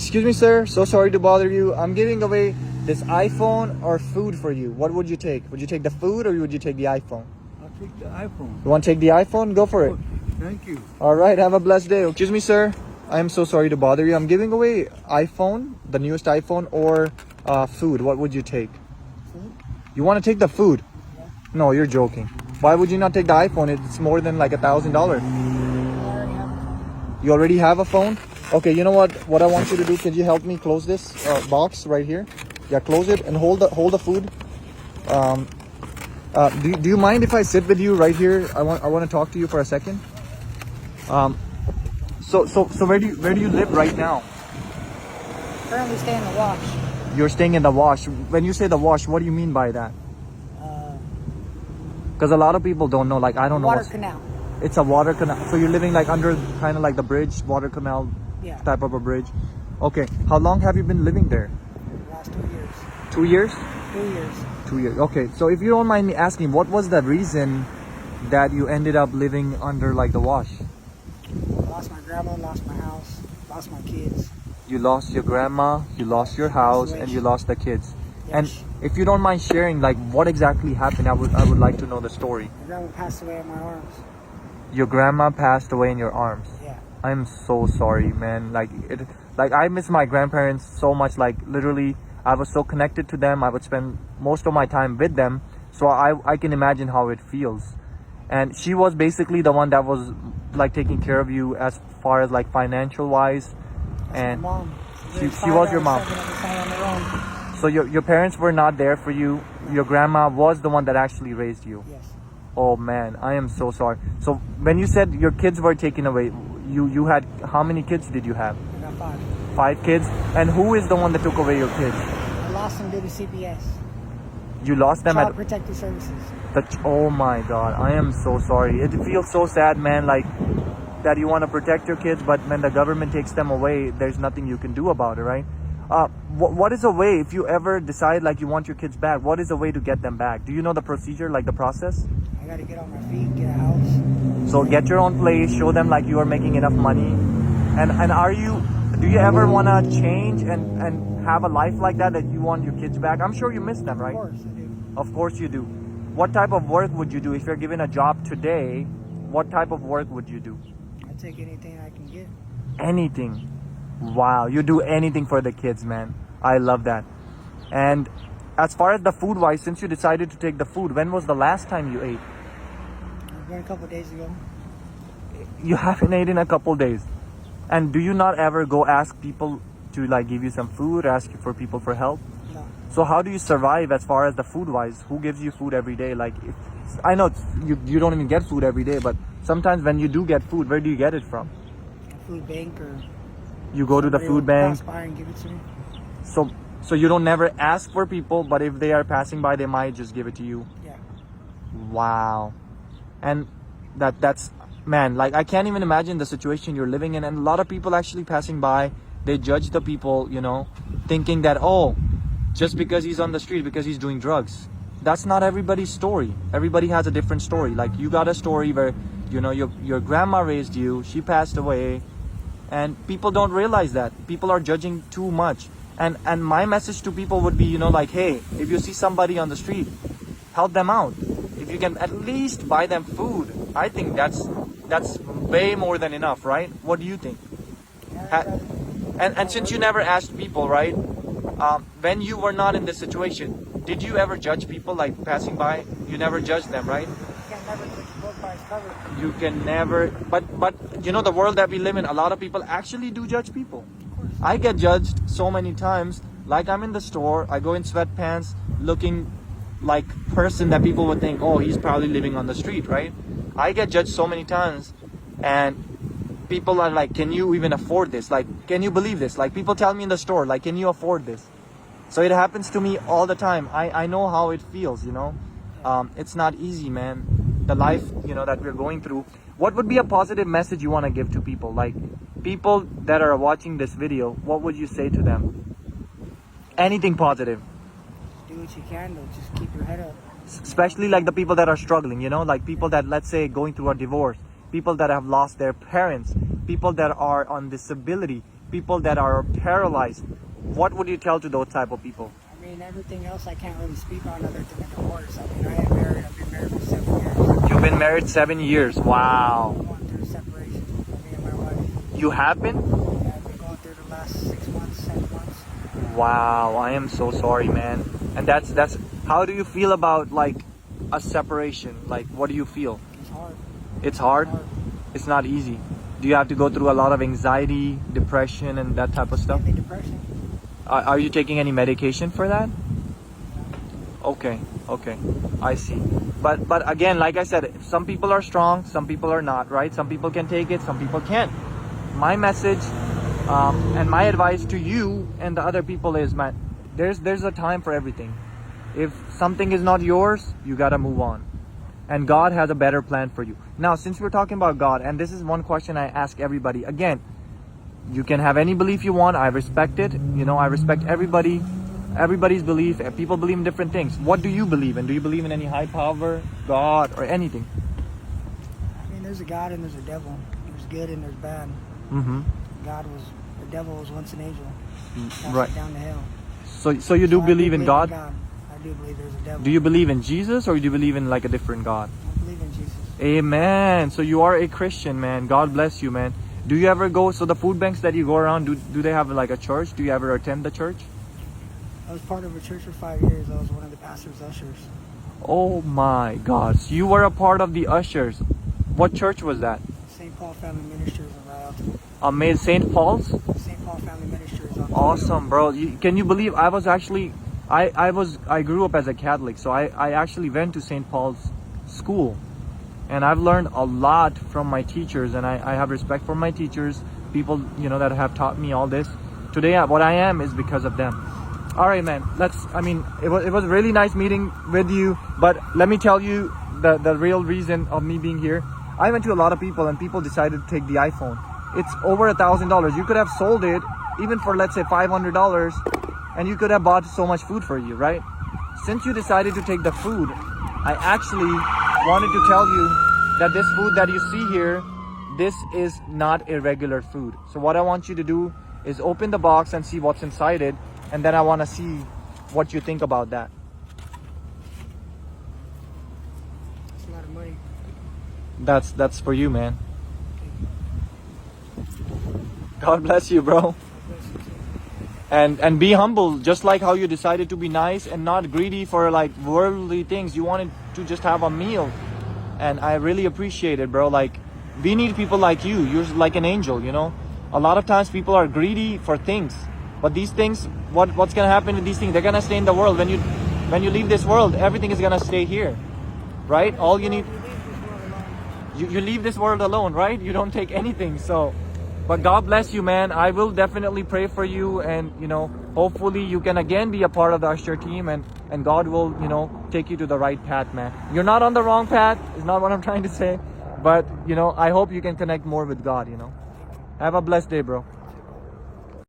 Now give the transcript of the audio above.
Excuse me, sir. So sorry to bother you. I'm giving away this iPhone or food for you. What would you take? Would you take the food or would you take the iPhone? I'll take the iPhone. You want to take the iPhone? Go for it. Oh, thank you. All right. Have a blessed day. Excuse me, sir. I am so sorry to bother you. I'm giving away iPhone, the newest iPhone, or food. What would you take? Food? You want to take the food? Yeah. No, you're joking. Why would you not take the iPhone? It's more than like $1,000. You already have a phone? Okay, you know what? What I want you to do, could you help me close this box right here? Yeah, close it and hold the food. Do you mind if I sit with you right here? I want to talk to you for a second. So where do you live right now? Currently stay in the wash. You're staying in the wash. When you say the wash, what do you mean by that? Because a lot of people don't know. Like, I don't know. Water canal. It's a water canal. So you're living like under kind of like the bridge, water canal type of a bridge. Okay. How long have you been living there? The last 2 years. 2 years? 2 years. 2 years. Okay. So if you don't mind me asking, what was the reason that you ended up living under like the wash? I lost my grandma, lost my house, lost my kids. You lost your grandma, you lost your house, and you lost the kids. Yes. And if you don't mind sharing, like what exactly happened, I would like to know the story. My grandma passed away in my arms. Your grandma passed away in your arms. Yeah. I'm so sorry, man. Like I miss my grandparents so much. Like literally, I was so connected to them. I would spend most of my time with them. So I can imagine how it feels. And she was basically the one that was like taking care of you as far as like financial wise. And my mom. she was your mom. So your parents were not there for you. Your grandma was the one that actually raised you. Yes. Oh man, I am so sorry. So when you said your kids were taken away, you had, how many kids did you have? I got 5. 5 kids? And who is the one that took away your kids? I lost them due to CPS. You lost them Child at Protective Services. oh my god, I am so sorry. It feels so sad, man, like that you want to protect your kids, but when the government takes them away, there's nothing you can do about it, right? What is a way, if you ever decide like you want your kids back, what is a way to get them back? Do you know the procedure, like the process? I gotta get on my feet, get a house. So get your own place, show them like you are making enough money. And do you ever want to change and have a life like that you want your kids back? I'm sure you miss them, right? Of course I do. Of course you do. What type of work would you do if you're given a job today? What type of work would you do? I take anything I can get. Anything. Wow, you do anything for the kids, man. I love that. And as far as the food wise, since you decided to take the food, when was the last time you ate? I went a couple of days ago. You haven't eaten in a couple days. And do you not ever go ask people to like give you some food, ask for people for help? No. So how do you survive as far as the food wise? Who gives you food every day? Like, I know you don't even get food every day, but sometimes when you do get food, where do you get it from? A food bank or You go to the food bank. pass by and give it to me. So you don't never ask for people, but if they are passing by, they might just give it to you. Yeah. Wow. And that's man, like I can't even imagine the situation you're living in. And a lot of people actually passing by, they judge the people, you know, thinking that, oh, just because he's on the street, because he's doing drugs. That's not everybody's story. Everybody has a different story. Like you got a story where, you know, your grandma raised you, she passed away, and people don't realize that. People are judging too much. And my message to people would be, you know, like, hey, if you see somebody on the street, help them out. If you can at least buy them food, I think that's way more than enough, right? What do you think? And since you never asked people, right? When you were not in this situation, did you ever judge people like passing by? You never judged them, right? You can never, but you know the world that we live in, a lot of people actually do judge people. I get judged so many times. Like I'm in the store, I go in sweatpants, looking like person that people would think, oh, he's probably living on the street, right? I get judged so many times, and people are like, can you even afford this? Like, can you believe this? Like people tell me in the store, like, can you afford this? So it happens to me all the time. I know how it feels, you know. It's not easy, man. The life, you know, that we're going through. What would be a positive message you want to give to people? Like people that are watching this video, what would you say to them? Anything positive. Do what you can, though. Just keep your head up. Especially like the people that are struggling, you know, like people that, let's say, going through a divorce, people that have lost their parents, people that are on disability, people that are paralyzed, what would you tell to those type of people? I mean, everything else I can't really speak on other than the divorce. I mean, I am married. I've been married for 7 years. You've been married 7 years. Wow. I'm going through separation with me and my wife. You have been? Yeah, I've been going through the last 6 months, 7 months. Wow, I am so sorry, man. And that's how do you feel about like a separation? Like, what do you feel? It's hard. It's hard? Hard. It's not easy. Do you have to go through a lot of anxiety, depression, and that type of stuff? Mainly depression. Are you taking any medication for that? Okay, I see. But again, like I said, some people are strong, some people are not, right? Some people can take it, some people can't. My message and my advice to you and the other people is, man, there's a time for everything. If something is not yours, you gotta move on. And God has a better plan for you. Now, since we're talking about God, and this is one question I ask everybody, again, you can have any belief you want. I respect it. You know, I respect everybody's belief. People believe in different things. What do you believe in? Do you believe in any high power, God, or anything? I mean, there's a God and there's a devil. There's good and there's bad. Mm-hmm. The devil was once an angel. Cast Right. down to hell. So you do I believe in God? I do believe there's a devil. Do you believe in Jesus, or do you believe in like a different God? I believe in Jesus. Amen. So you are a Christian, man. God bless you, man. Do you ever go, so the food banks that you go around, do they have like a church? Do you ever attend the church? I was part of a church for 5 years. I was one of the pastor's ushers. Oh my God. So you were a part of the ushers. What church was that? St. Paul Family Ministries of Rialto. Amazing. St. Paul's? St. Paul Family Ministries on Awesome, bro. Can you believe I was actually, I grew up as a Catholic, so I actually went to St. Paul's school. And I've learned a lot from my teachers, and I have respect for my teachers, people, you know, that have taught me all this. Today, what I am is because of them. All right, man. It was really nice meeting with you, but let me tell you the real reason of me being here. I went to a lot of people, and people decided to take the iPhone. It's over $1,000. You could have sold it even for, let's say, $500, and you could have bought so much food for you, right? Since you decided to take the food, I actually wanted to tell you that this food that you see here, this is not a regular food. So what I want you to do is open the box and see what's inside it, and then I want to see what you think about that. It's a lot of money. That's for you, man. God bless you, bro. And be humble, just like how you decided to be nice and not greedy for like worldly things. You wanted to just have a meal, and I really appreciate it, bro. Like, we need people like you. You're like an angel, you know. A lot of times people are greedy for things, but these things, what's gonna happen with these things? They're gonna stay in the world. When you leave this world, everything is gonna stay here, right? All you need, you leave this world alone, right? You don't take anything. So, but God bless you, man. I will definitely pray for you, and you know, hopefully you can again be a part of the usher team, and God will, you know, take you to the right path, man. You're not on the wrong path, is not what I'm trying to say, but you know, I hope you can connect more with God, you know. Have a blessed day, bro.